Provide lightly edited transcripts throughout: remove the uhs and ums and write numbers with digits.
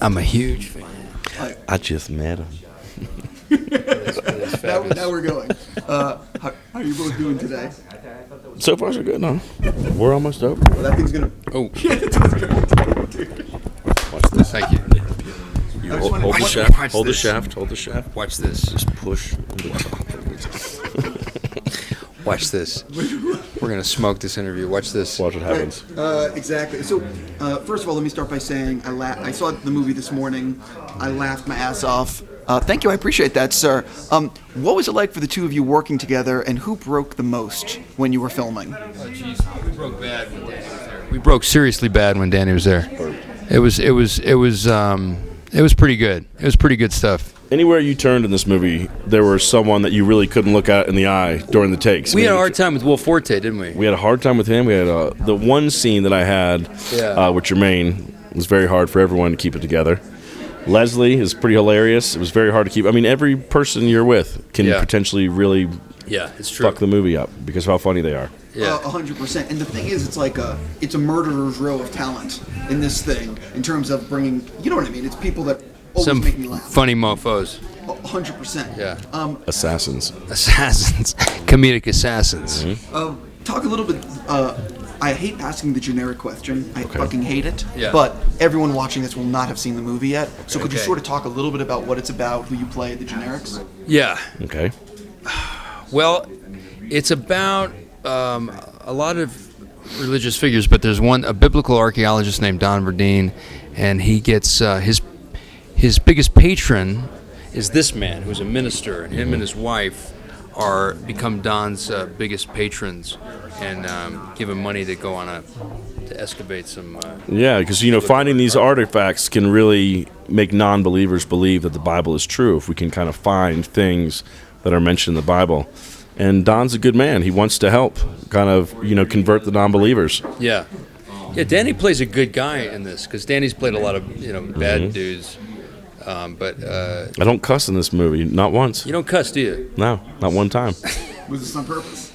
I'm a huge fan. I just met him. Now we're going. How are you both doing today? So far, so good, no? We're almost over. Well, that thing's gonna. Oh, Yeah, it's gonna. Watch this. thank you. You I just hold wanna- the watch shaft. this. Hold the shaft. Hold the shaft. Watch this. Just push. Watch this. We're gonna smoke this interview. Watch this. Watch what happens. Exactly. So, first of all, let me start by saying I saw the movie this morning. I laughed my ass off. Thank you. I appreciate that, sir. What was it like for the two of you working together, and who broke the most when you were filming? Oh, jeez, we broke bad when Danny was there. We broke seriously bad when Danny was there. It was pretty good. It was pretty good stuff. Anywhere you turned in this movie, there was someone that you really couldn't look at in the eye during the takes. We had a hard time with Will Forte, didn't we? We had a hard time with him. We had the one scene that I had with Jermaine was very hard for everyone to keep it together. Leslie is pretty hilarious. It was very hard to keep. I mean, every person you're with can potentially really it's true. fuck the movie up because of how funny they are. Yeah. 100%. And the thing is, it's like it's a murderer's row of talent in this thing in terms of bringing. You know what I mean? It's people that always Some make me laugh. funny mofos. 100%. Yeah. Assassins. Assassins. Comedic assassins. Talk a little bit. I hate asking the generic question. I fucking hate it. Yeah. But everyone watching this will not have seen the movie yet. So could you Okay. sort of talk a little bit about what it's about, who you play, the generics? Yeah. Okay. Well, it's about a lot of religious figures, but there's a biblical archaeologist named Don Verdean, and he gets his biggest patron is this man who's a minister, and him and his wife become Don's biggest patrons, and give him money to go on to excavate some. Yeah, because finding these artifacts can really make non-believers believe that the Bible is true if we can kind of find things that are mentioned in the Bible. And Don's a good man. He wants to help, kind of convert the non-believers. Yeah. Yeah, Danny plays a good guy in this because Danny's played a lot of bad dudes. But I don't cuss in this movie, not once. you don't cuss, do you? No, not one time. Was this on purpose?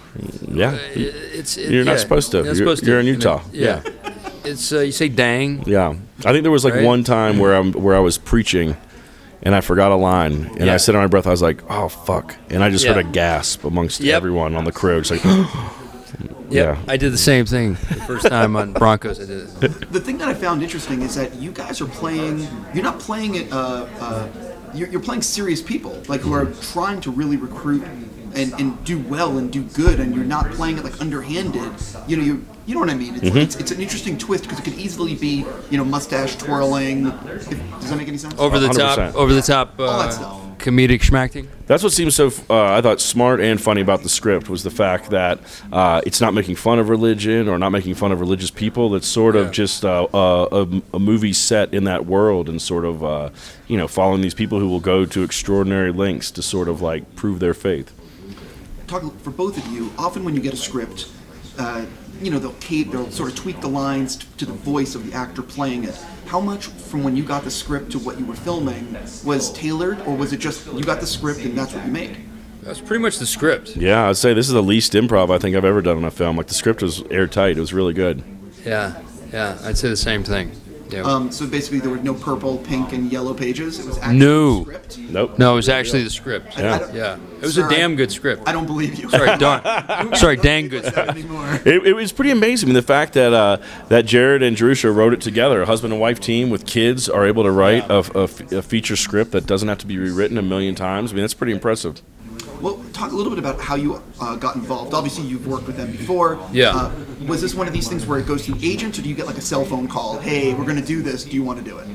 Yeah, you're not supposed to. You're not supposed to. You're in Utah. Yeah. It's you say dang. Yeah, I think there was like Right? one time where I was preaching, and I forgot a line, and Yeah. I said under my breath, I was like, "Oh fuck!" And I just heard a gasp amongst everyone on the crew, just like, Yeah, I did the same thing the first time on Broncos. I did it. The thing that I found interesting is that you guys are playing. You're not playing it. You're playing serious people, like who are trying to really recruit and do well and do good, and you're not playing it like underhanded. You know what I mean? It's an interesting twist because it could easily be mustache twirling. Does that make any sense? Over the 100%. top, All that stuff. comedic schmacting. That's what seems so, I thought, smart and funny about the script was the fact that it's not making fun of religion or not making fun of religious people. It's sort of just a movie set in that world and sort of, following these people who will go to extraordinary lengths to sort of like prove their faith. For both of you, often when you get a script, they'll sort of tweak the lines to the voice of the actor playing it. How much from when you got the script to what you were filming was tailored, or was it just you got the script and that's what you made? That's pretty much the script. Yeah, I'd say this is the least improv I think I've ever done on a film. Like the script was airtight. It was really good. Yeah, I'd say the same thing. Yeah. So basically there were no purple, pink, and yellow pages. It was actually No. the script. Nope. No, it was actually the script. Yeah. It was Sir, a damn good script. I don't believe you. Sorry, dang good script. anymore. It was pretty amazing. I mean, the fact that that Jared and Jerusha wrote it together, a husband and wife team with kids, are able to write a feature script that doesn't have to be rewritten a million times. I mean, that's pretty impressive. Well, talk a little bit about how you got involved. Obviously, you've worked with them before. Yeah. Was this one of these things where it goes through agents, or do you get like a cell phone call? Hey, we're going to do this. Do you want to do it?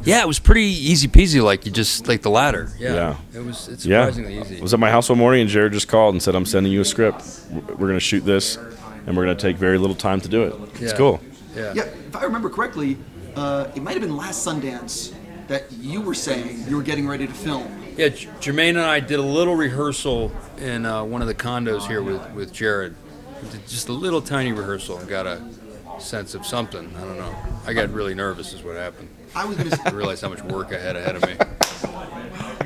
Yeah, it was pretty easy peasy, like the latter. Yeah. It's surprisingly easy. I was at my house one morning, and Jared just called and said, "I'm sending you a script. We're going to shoot this, and we're going to take very little time to do it." It's cool. Yeah. Yeah. If I remember correctly, it might have been last Sundance that you were saying you were getting ready to film. Yeah, Jemaine and I did a little rehearsal in one of the condos here with Jared. We did just a little tiny rehearsal and got a sense of something. I don't know. I got really nervous is what happened. I was going to I realized how much work I had ahead of me.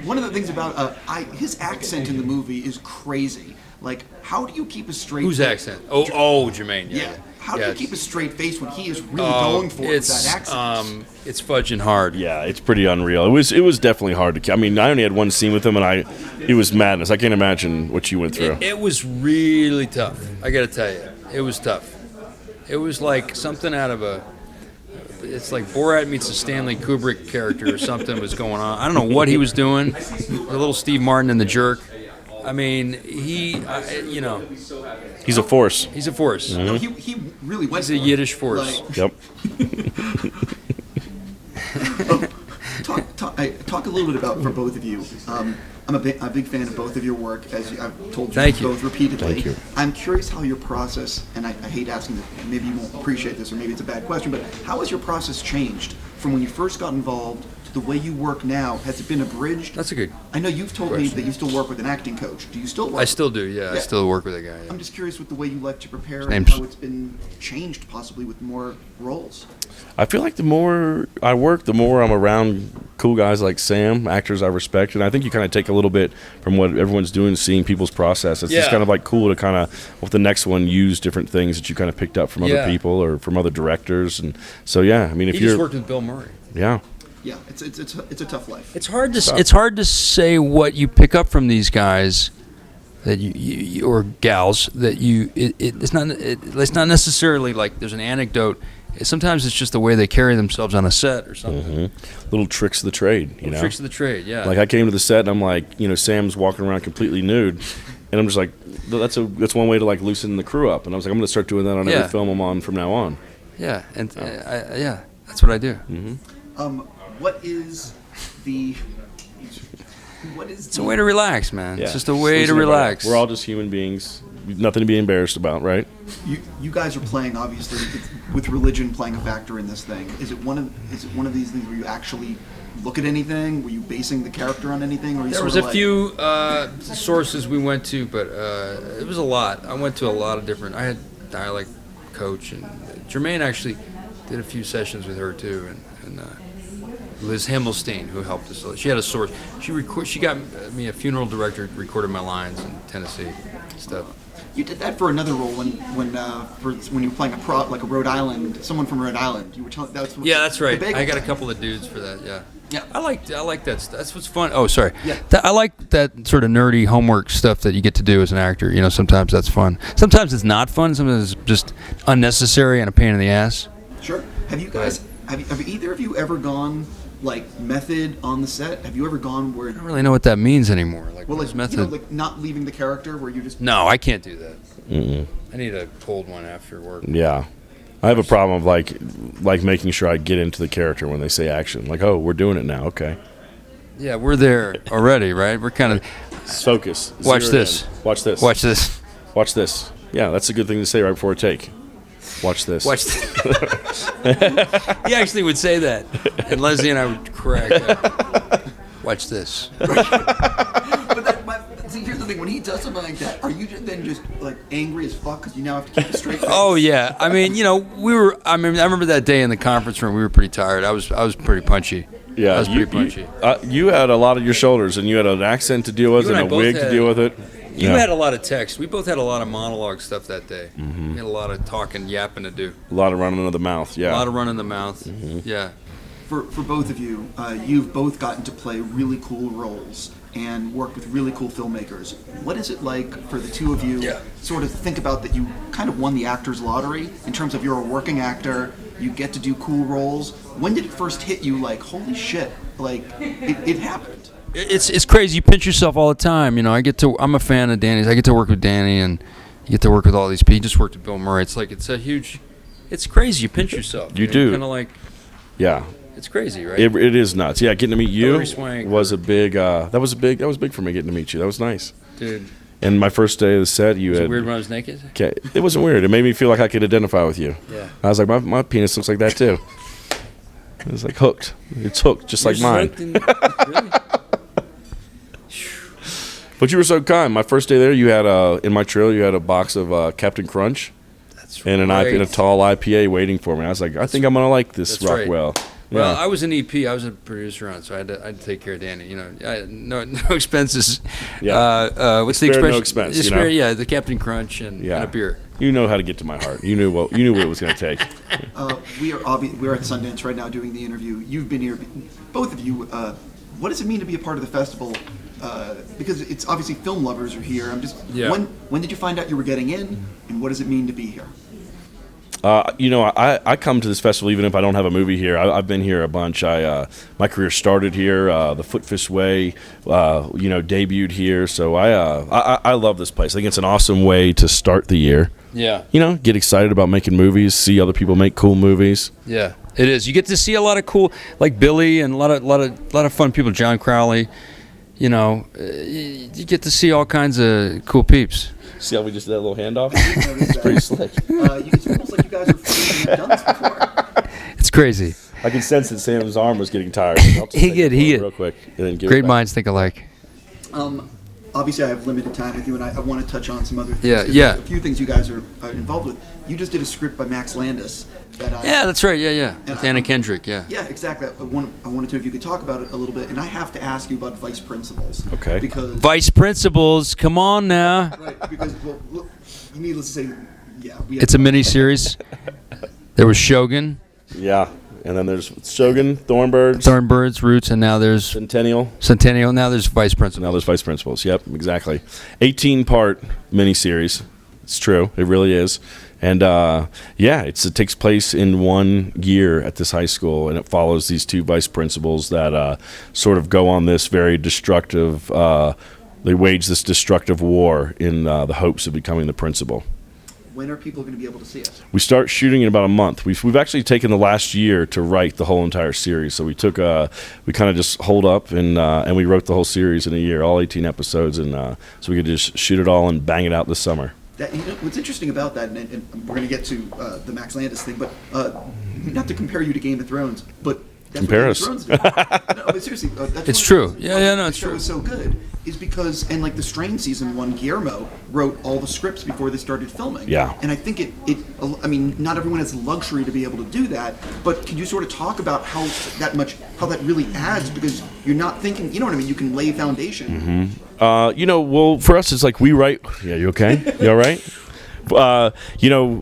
One of the things about his accent in the movie is crazy. Like, how do you keep a straight? Whose accent? Oh, Jemaine. Yeah. How do you keep a straight face when he is really going for it with that accent? It's fudging hard. Yeah, it's pretty unreal. It was definitely hard to. I mean, I only had one scene with him, and it was madness. I can't imagine what you went through. It was really tough. I got to tell you, it was tough. It was like something out of it's like Borat meets a Stanley Kubrick character or something was going on. I don't know what he was doing. The little Steve Martin in The Jerk. I mean, he's a force. He's a force. Mm-hmm. No, he really was. He's a Yiddish force. Yep. Talk a little bit about, for both of you. I'm a big fan of both of your work, as I've told you both repeatedly. Thank you. I'm curious how your process, and I hate asking this, maybe you won't appreciate this, or maybe it's a bad question, but how has your process changed from when you first got involved to the way you work now? Has it been abridged? That's a good I know you've told me that you still work with an acting coach. Do you still work? I still do, yeah. I still work with a guy. Yeah. I'm just curious with the way you like to prepare and how it's been changed possibly with more roles. I feel like the more I work, the more I'm around cool guys like Sam, actors I respect, and I think you kind of take a little bit from what everyone's doing, seeing people's process. It's just kind of like cool to kind of, with the next one, use different things that you kind of picked up from other people or from other directors, and so I mean, if you just worked with Bill Murray. Yeah, it's a tough life. It's hard to say what you pick up from these guys that you or gals that it's not necessarily like there's an anecdote. Sometimes it's just the way they carry themselves on a set or something. Mm-hmm. Little tricks of the trade, you know. Tricks of the trade, yeah. Like I came to the set and I'm like, Sam's walking around completely nude, and I'm just like, that's one way to like loosen the crew up. And I was like, I'm going to start doing that on every film I'm on from now on. Yeah, and that's what I do. Mm-hmm. It's a way to relax, man. Yeah. It's just a way to relax. We're all just human beings. Nothing to be embarrassed about, right? You guys are playing, obviously, with religion playing a factor in this thing. Is it one of these things where you actually look at anything? Were you basing the character on anything? Or there was a few sources we went to, but it was a lot. I went to a lot of different. I had dialect coach, and Jemaine actually did a few sessions with her too, and Liz Himmelstein, who helped us. She had a source. She got me a funeral director, recorded my lines in Tennessee, stuff. You did that for another role when you were playing like a Rhode Island, someone from Rhode Island. You were telling that's right. I got a couple of dudes for that. Yeah. I like that stuff. That's what's fun. Oh, sorry. Yeah. I like that sort of nerdy homework stuff that you get to do as an actor. Sometimes that's fun. Sometimes it's not fun. Sometimes it's just unnecessary and a pain in the ass. Sure. Have either of you ever gone like method on the set? Have you ever gone where? I don't really know what that means ananymore. Method. Like not leaving the character where you just. No, I can't do that. Mm-mm. I need a cold one after work. Yeah, I have a problem of like making sure I get into the character when they say action. Like, oh, we're doing it now. Okay. Yeah, we're there already, right? We're kind of. Focus. Watch this. Watch this. Watch this. Watch this. Yeah, that's a good thing to say right before a take. Watch this. Watch this. He actually would say that, and Leslie and I would correct. Watch this. See, here's the thing: when he does something like that, are you then just like angry as fuck because you now have to keep a straight face? Oh yeah, I mean, we were. I remember that day in the conference room. We were pretty tired. I was pretty punchy. Yeah, I was pretty punchy. You had a lot on your shoulders, and you had an accent to deal with, and a wig to deal with it. You had a lot of text. We both had a lot of monologue stuff that day. Mm-hmm. We had a lot of talking, yapping to do. A lot of running of the mouth, yeah. A lot of running the mouth, yeah. For both of you, you've both gotten to play really cool roles and worked with really cool filmmakers. What is it like for the two of you sort of think about that you kind of won the actor's lottery in terms of you're a working actor, you get to do cool roles. When did it first hit you like, holy shit, like it happened? It's crazy. You pinch yourself all the time. I'm a fan of Danny's. I get to work with Danny, and you get to work with all these people. You just worked with Bill Murray. It's like it's crazy. You pinch yourself. You do. Kind of like. Yeah. It's crazy, right? It is nuts. Yeah, getting to meet you was a big. That was big for me getting to meet you. That was nice, dude. And my first day of the set, was it weird when I was naked? Okay, it wasn't weird. It made me feel like I could identify with you. Yeah. I was like, my penis looks like that too. It was like hooked. It's hooked, just like mine. Really? But you were so kind. My first day there, you had in my trailer, you had a box of Captain Crunch. That's and right. a tall IPA waiting for me. I was like, I think I'm gonna like this Rockwell. Well, I was an EP. I was a producer on it, so I had to take care of Danny. You know, no expenses. Yeah. What's the expression? No expense. Yeah, the Captain Crunch and a beer. You know how to get to my heart. You knew what it was going to take. We're at Sundance right now doing the interview. You've been here, both of you. What does it mean to be a part of the festival? Because it's obviously film lovers are here. When did you find out you were getting in, and what does it mean to be here? I come to this festival even if I don't have a movie here. I've been here a bunch. My career started here. The Foot Fish Way, debuted here. So I love this place. I think it's an awesome way to start the year. Yeah. Get excited about making movies, see other people make cool movies. Yeah, it is. You get to see a lot of cool, like Billy and a lot of fun people. John Crowley. You get to see all kinds of cool peeps. See how we just did that little handoff? It's pretty slick. It's almost like you guys have done this before. It's crazy. I can sense that Sam's arm was getting tired. He did. Real quick. And then give Great minds think alike. Obviously, I have limited time with you, and I want to touch on some other things. Yeah. A few things you guys are involved with. You just did a script by Max Landis. That's right. Yeah. With Anna Kendrick. Yeah. Yeah, exactly. I wanted to, if you could talk about it a little bit, and I have to ask you about Vice Principals. Okay. Because Vice Principals, come on now. Right, because look, needless to say, It's a miniseries. There was Shogun. Yeah. And then there's Shogun, Thornbirds, Roots, and now there's Centennial. Now there's Vice Principals. Yep, exactly. 18-part miniseries. It's true. It really is. And it takes place in 1 year at this high school, and it follows these two vice principals that sort of go on this very destructive. They wage this destructive war in the hopes of becoming the principal. When are people going to be able to see it? We start shooting in about a month. We've actually taken the last year to write the whole entire series. So we kind of just holed up and we wrote the whole series in a year, all 18 episodes, and so we could just shoot it all and bang it out this summer. What's interesting about that, and we're going to get to the Max Landis thing, but not to compare you to Game of Thrones, but that's compare what us. Game of Thrones did. No, but seriously, It's true. It's true. The show is so good is because, and like the Strain season 1, Guillermo wrote all the scripts before they started filming. Yeah. And I think not everyone has the luxury to be able to do that, but could you sort of talk about how that really adds, because you're not thinking, you know what I mean, you can lay foundation. Mm-hmm. For us, it's like we write. Yeah, you okay? You all right?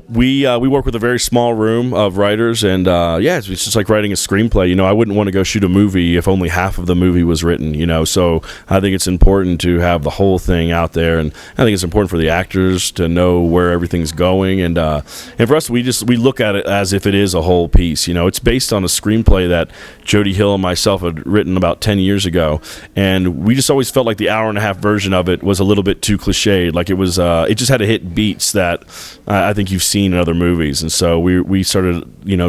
We work with a very small room of writers, and it's just like writing a screenplay. I wouldn't want to go shoot a movie if only half of the movie was written. So I think it's important to have the whole thing out there, and I think it's important for the actors to know where everything's going. And for us, we look at it as if it is a whole piece. It's based on a screenplay that Jody Hill and myself had written about 10 years ago, and we just always felt like the hour-and-a-half version of it was a little bit too cliched. Like it was, it just had to hit beats that I think you've seen in other movies, and so we started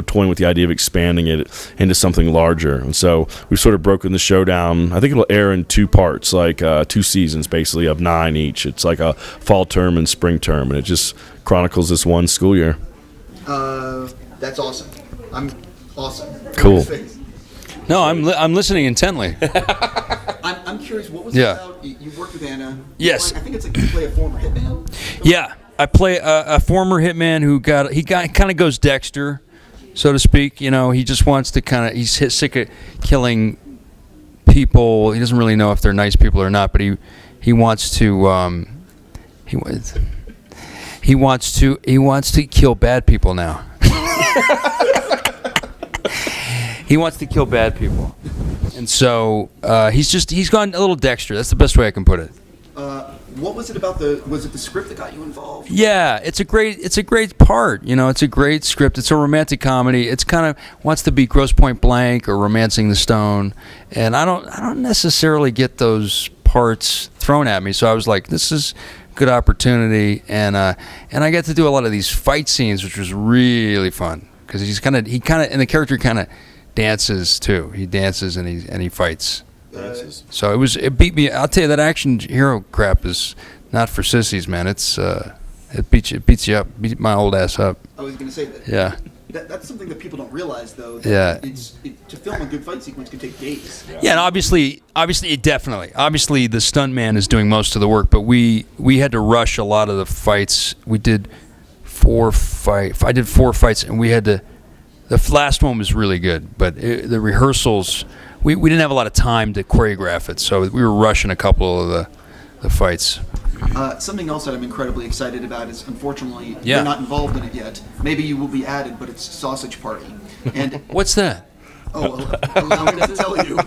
toying with the idea of expanding it into something larger, and so we've sort of broken the show down. I think it'll air in 2 parts, like 2 seasons basically of 9 each. It's like a fall term and spring term, and it just chronicles this one school year. That's awesome. I'm awesome. Cool. No, I'm listening intently. I'm curious, what was it about? You worked with Anna. Yes. I think it's like you play a former hitman. Yeah. I play a former hitman who kind of goes Dexter, so to speak. He just wants to he's sick of killing people. He doesn't really know if they're nice people or not, but he wants to he wants to kill bad people now. He wants to kill bad people, and so he's gone a little Dexter. That's the best way I can put it. What was it about was it the script that got you involved? Yeah, it's a great part. It's a great script. It's a romantic comedy. It's kind of wants to be Grosse Pointe Blank or Romancing the Stone, and I don't necessarily get those parts thrown at me. So I was like, this is a good opportunity, and I got to do a lot of these fight scenes, which was really fun because he and the character kind of dances too. He dances and he fights. So it beat me. I'll tell you, that action hero crap is not for sissies, man. It's it beats you up, beat my old ass up. I was going to say that. Yeah. That's something that people don't realize, though. That To film a good fight sequence can take days. Yeah, and obviously, definitely. Obviously, the stuntman is doing most of the work, but we had to rush a lot of the fights. We did 4 fights, and we had to. The last one was really good, but the rehearsals, we didn't have a lot of time to choreograph it, so we were rushing a couple of the fights. Something else that I'm incredibly excited about is, unfortunately, you're not involved in it yet. Maybe you will be added, but it's Sausage Party. And What's that? Allow me to tell you.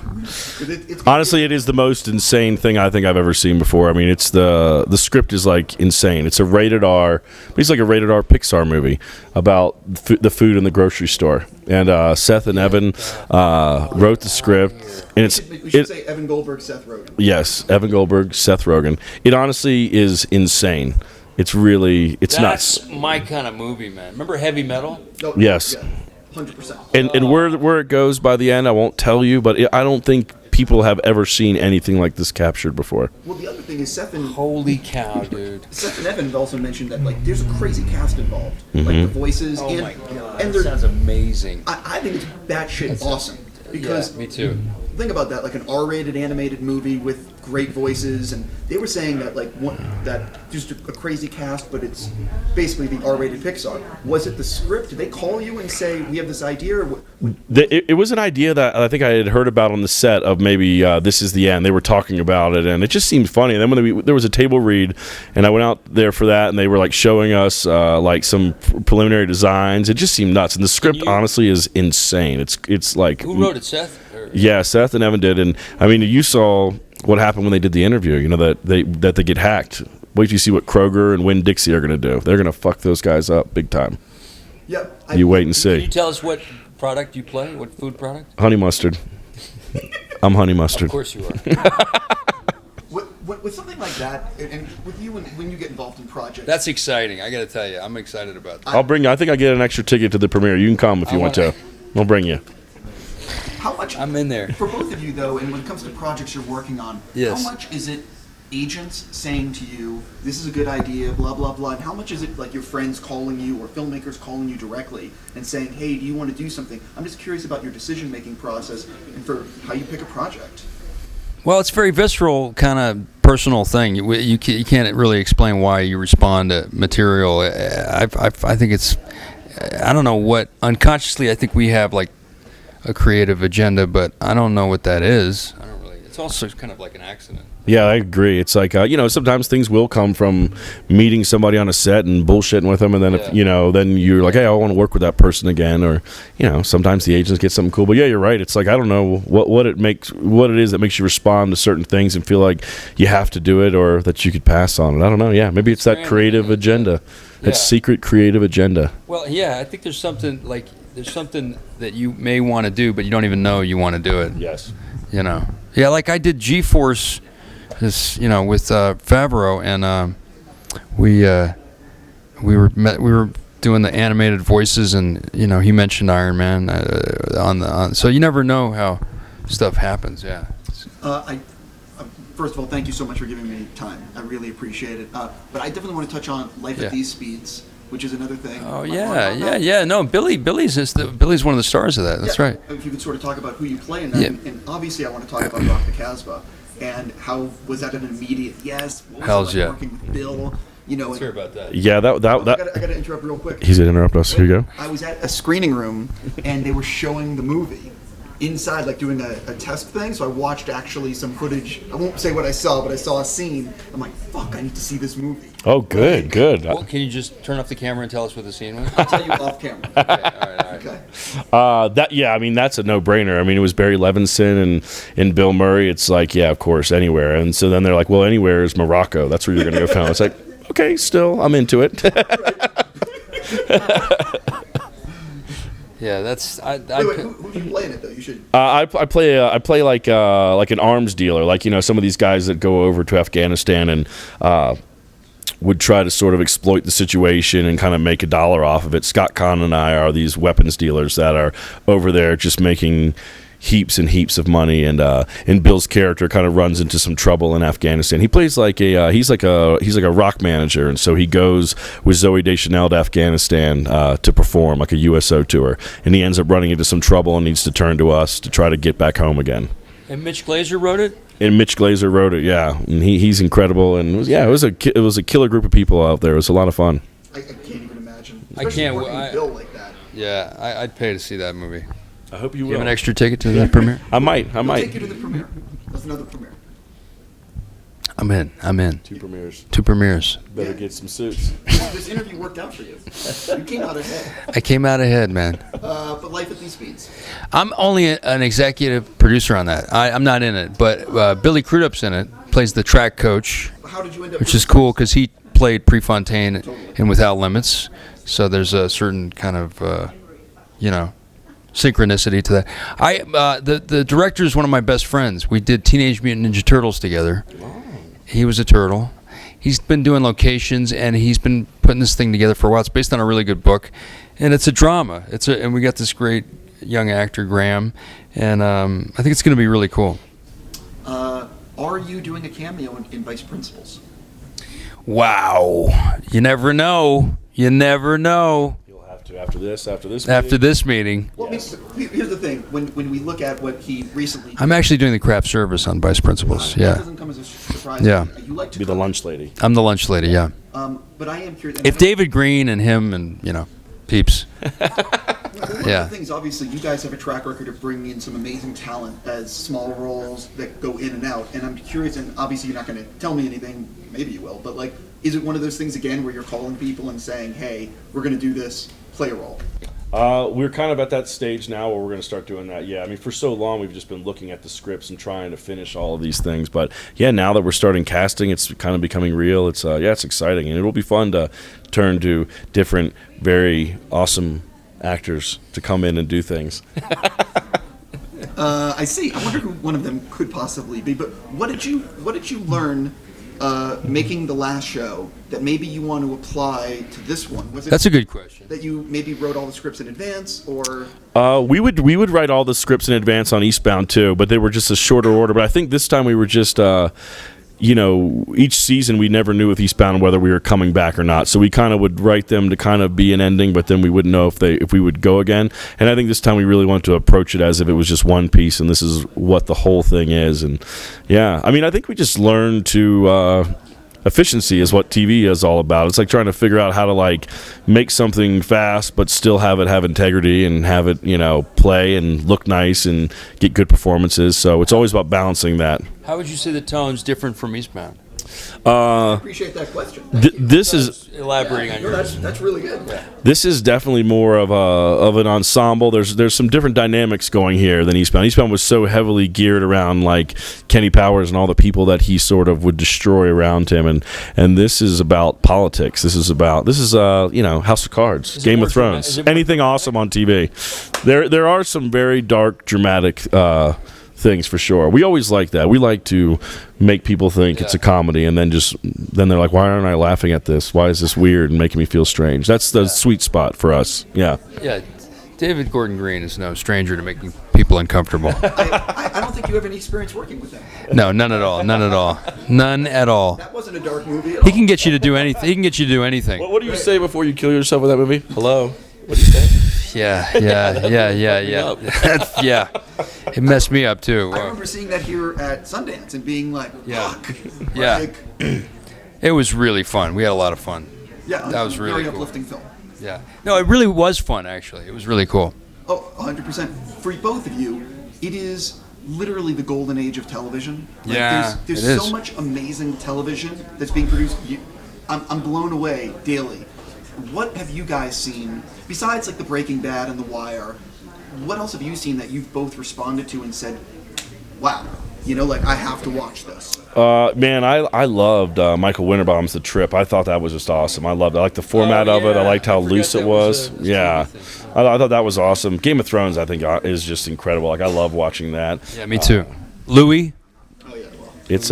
Honestly, it is the most insane thing I think I've ever seen before. I mean, it's the script is like insane. It's a rated R, it's like a rated R Pixar movie about the food in the grocery store. And Seth and Evan wrote the script. And we should say Evan Goldberg, Seth Rogen. Yes, Evan Goldberg, Seth Rogen. It honestly is insane. It's really, it's nuts. That's my kind of movie, man. Remember Heavy Metal? Oh, Yes. Yeah. 100%. And where it goes by the end, I won't tell you, but I don't think people have ever seen anything like this captured before. Well, the other thing is Holy cow, dude. Seth and Evan also mentioned that like there's a crazy cast involved, like the voices. Oh and, my god, and that sounds amazing. I think it's batshit awesome because me too. Think about that, like an R-rated animated movie with great voices, and they were saying that that just a crazy cast, but it's basically the R-rated Pixar. Was it the script? Did they call you and say we have this idea? Or It was an idea that I think I had heard about on the set of maybe this is the end. They were talking about it, and it just seemed funny. And then when there was a table read, and I went out there for that, and they were like showing us like some preliminary designs. It just seemed nuts, and the script honestly is insane. It's like who wrote it, Seth? Yeah, Seth and Evan did, and I mean you saw what happened when they did the interview. You know that they get hacked. Wait till you see what Kroger and Winn-Dixie are going to do. They're going to fuck those guys up big time. Yep. You wait and see. Can you tell us what product you play? What food product? Honey mustard. I'm honey mustard. Of course you are. With something like that, and with you when you get involved in projects, That's exciting. I got to tell you, I'm excited about that. I'll bring you. I think I get an extra ticket to the premiere. You can come if you want to. I'll bring you. how much? I'm in there. For both of you though, and when it comes to projects you're working on, Yes. how much is it agents saying to you, "This is a good idea," blah blah blah, and how much is it like your friends calling you or filmmakers calling you directly and saying, "Hey, do you want to do something?" I'm just curious about your decision-making process and for how you pick a project. Well, it's a very visceral kind of personal thing. You can't really explain why you respond to material. I think it's, I don't know what, unconsciously I think we have like a creative agenda, but I don't know what that is. I don't really, it's also kind of like an accident. Yeah, I agree. It's like, sometimes things will come from meeting somebody on a set and bullshitting with them, and then, then you're like, hey, I want to work with that person again, or, sometimes the agents get something cool. But yeah, you're right. It's like, I don't know what it is that makes you respond to certain things and feel like you have to do it or that you could pass on it. I don't know. Yeah, maybe it's that creative agenda, that secret creative agenda. Well, yeah, I think there's something that you may want to do, but you don't even know you want to do it. Yes. Yeah, like I did G-Force, with Favreau, and we were doing the animated voices, and he mentioned Iron Man so you never know how stuff happens. Yeah. First of all, thank you so much for giving me time. I really appreciate it. But I definitely want to touch on Life at These Speeds, which is another thing. Oh yeah. No, Billy's one of the stars of that. That's right. If you could sort of talk about who you play in that, and obviously I want to talk about Rock the Kasbah, and how was that an immediate yes? Hells yeah. Working with Bill, Let's hear about that. Yeah, I got to interrupt real quick. He's gonna interrupt us. Here you go. I was at a screening room, and they were showing the movie inside, like doing a test thing. So I watched actually some footage. I won't say what I saw, but I saw a scene. I'm like, fuck, I need to see this movie. Oh, good. Well, can you just turn off the camera and tell us what the scene was? I'll tell you off camera. Okay, all right. Okay. That's a no-brainer. I mean, it was Barry Levinson and Bill Murray. It's like, yeah, of course, anywhere. And so then they're like, well, anywhere is Morocco. That's where you're going to go film. It's like, okay, still, I'm into it. Yeah, that's. Wait, who do you play in it though? You should. I play like an arms dealer, like some of these guys that go over to Afghanistan and would try to sort of exploit the situation and kind of make $1 off of it. Scott Conn and I are these weapons dealers that are over there just making heaps and heaps of money, and Bill's character kind of runs into some trouble in Afghanistan. He plays like he's like a rock manager, and so he goes with Zooey Deschanel to Afghanistan to perform like a USO tour, and he ends up running into some trouble and needs to turn to us to try to get back home again. And Mitch Glazer wrote it. And Mitch Glazer wrote it, yeah, and he's incredible, and it was a killer group of people out there. It was a lot of fun. I can't even imagine. I can't. Bill like that. Yeah, I'd pay to see that movie. I hope you You will. have an extra ticket to the premiere? I might. We'll take you to the premiere. That's another premiere. I'm in. 2 premieres. 2 premieres. Better get some suits. This interview worked out for you. You came out ahead. I came out ahead, man. But life at these speeds. I'm only an executive producer on that. I'm not in it, but Billy Crudup's in it. Plays the track coach, How did you end up? which is cool because he played Prefontaine in Without Limits. So there's a certain kind of, synchronicity to that. The director is one of my best friends. We did Teenage Mutant Ninja Turtles together. He was a turtle. He's been doing locations, and he's been putting this thing together for a while. It's based on a really good book, and it's a drama. And we got this great young actor, Graham, and I think it's going to be really cool. Are you doing a cameo in Vice Principals? Wow. You never know. You never know. You'll have to after this After this meeting. Well, here's the thing. When we look at what he recently I'm actually doing the craft service on Vice Principals. That Yeah. doesn't come as a surprise. Yeah. You like to Be the cook. lunch lady. I'm the lunch lady, yeah. But I am curious. If David Green and him and, peeps. One Yeah. of the things, obviously, you guys have a track record of bringing in some amazing talent as small roles that go in and out. And I'm curious, and obviously you're not going to tell me anything, maybe you will, but is it one of those things again where you're calling people and saying, hey, we're going to do this, play a role? We're kind of at that stage now where we're going to start doing that. Yeah, I mean, for so long we've just been looking at the scripts and trying to finish all of these things. But yeah, now that we're starting casting, it's kind of becoming real. It's it's exciting, and it'll be fun to turn to different, very awesome actors to come in and do things. I see. I wonder who one of them could possibly be. But what did you learn making the last show that maybe you want to apply to this one? Was it That's a good question. that you maybe wrote all the scripts in advance, or We would write all the scripts in advance on Eastbound too, but they were just a shorter order. But I think this time we were just each season we never knew with Eastbound whether we were coming back or not. So we kind of would write them to kind of be an ending, but then we wouldn't know if we would go again. And I think this time we really wanted to approach it as if it was just one piece, and this is what the whole thing is. And yeah, I mean, I think we just learned to efficiency is what TV is all about. It's like trying to figure out how to make something fast but still have it have integrity and have it play and look nice and get good performances. So it's always about balancing that. How would you say the tone's different from Eastbound? I appreciate that question. Thank you. This is Elaborating on No, yours. that's really good. This is definitely more of an ensemble. There's some different dynamics going here than Eastbound. Eastbound was so heavily geared around Kenny Powers and all the people that he sort of would destroy around him, and this is about politics. This is House of Cards, Game of Thrones, anything awesome on TV. There are some very dark, dramatic things for sure. We always like that. We like to make people think it's a comedy, and then they're like, why aren't I laughing at this? Why is this weird and making me feel strange? That's the sweet spot for us. Yeah. Yeah, David Gordon Green is no stranger to making people uncomfortable. I don't think you have any experience working with him. No, none at all. None at all. None at all. That wasn't a dark movie at all. He can get you to do anything. He can get you to do anything. What do you say before you kill yourself with that movie? Hello. What do you say? Yeah. Yeah. It messed me up too. I remember seeing that here at Sundance and being like, Yeah. fuck. Yeah. It was really fun. We had a lot of fun. Yeah, That was really very cool. uplifting film. Yeah. No, it really was fun, actually. It was really cool. Oh, 100%. For both of you, it is literally the golden age of television. Yeah, there's it so is. much amazing television that's being produced. I'm blown away daily. What have you guys seen, besides the Breaking Bad and The Wire, what else have you seen that you've both responded to and said, wow, I have to watch this? Man, I loved Michael Winterbaum's The Trip. I thought that was just awesome. I loved it. I liked the format of it. I liked how loose it was. Yeah. I thought that was awesome. Game of Thrones, I think, is just incredible. I love watching that. Yeah, me too. Louis? Oh, yeah, well. It's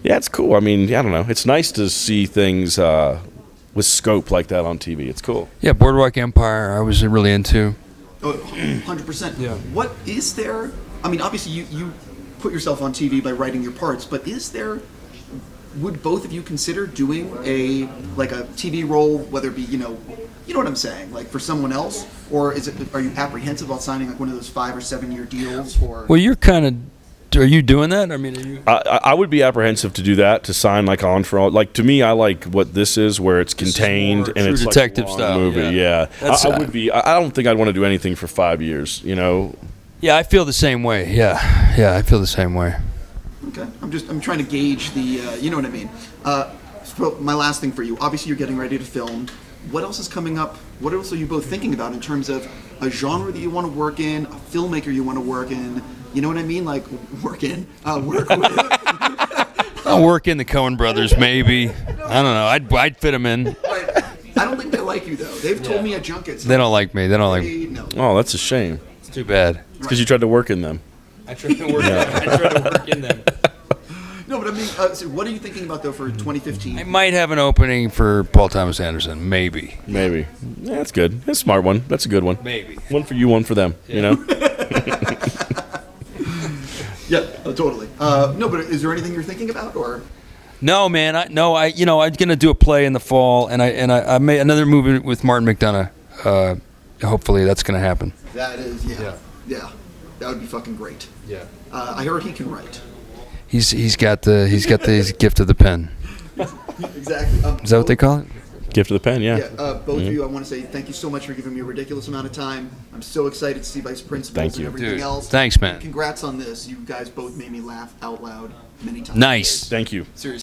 it's cool. I mean, I don't know. It's nice to see things with scope like that on TV. It's cool. Yeah, Boardwalk Empire I was really into. Oh, 100%. Yeah. What is there? I mean, obviously, you put yourself on TV by writing your parts, but would both of you consider doing a TV role, whether it be, you know what I'm saying, for someone else? Or are you apprehensive about signing one of those 5 or 7 year deals? Or Well, you're kind of Are you doing that? I mean, are you? I would be apprehensive to do that, to sign like on for all. Like, to me, I like what this is, where it's contained and true it's detective like a long style, movie. Yeah, I would be. I don't think I'd want to do anything for 5 years. You know. Yeah, I feel the same way. Yeah, I feel the same way. Okay, I'm trying to gauge the, you know what I mean. So my last thing for you, obviously you're getting ready to film. What else is coming up? What else are you both thinking about in terms of a genre that you want to work in, a filmmaker you want to work in? You know what I mean? Like, work with. I'll work in the Coen brothers, maybe. I don't know. I'd fit them in. I don't think they like you, though. They've told me at junkets. They don't like me. They don't like me. No. Oh, that's a shame. It's too bad. It's because you tried to work in them. I tried to work in them. No, but I mean, so what are you thinking about, though, for 2015? I might have an opening for Paul Thomas Anderson, maybe. Yeah, that's good. That's a smart one. That's a good one. Maybe. One for you, one for them. You know. Yeah, totally. No, but is there anything you're thinking about, or? No, man. I'm gonna do a play in the fall, and I made another movie with Martin McDonagh. Hopefully, that's gonna happen. That is, yeah. That would be fucking great. Yeah. I heard he can write. He's got the gift of the pen. Exactly. Is that what they call it? Gift of the pen, yeah. Both of you, I want to say thank you so much for giving me a ridiculous amount of time. I'm so excited to see Vice Principals Thank you. and everything Dude, else. thanks, man. Congrats on this. You guys both made me laugh out loud many times. Nice. Thank you. Seriously.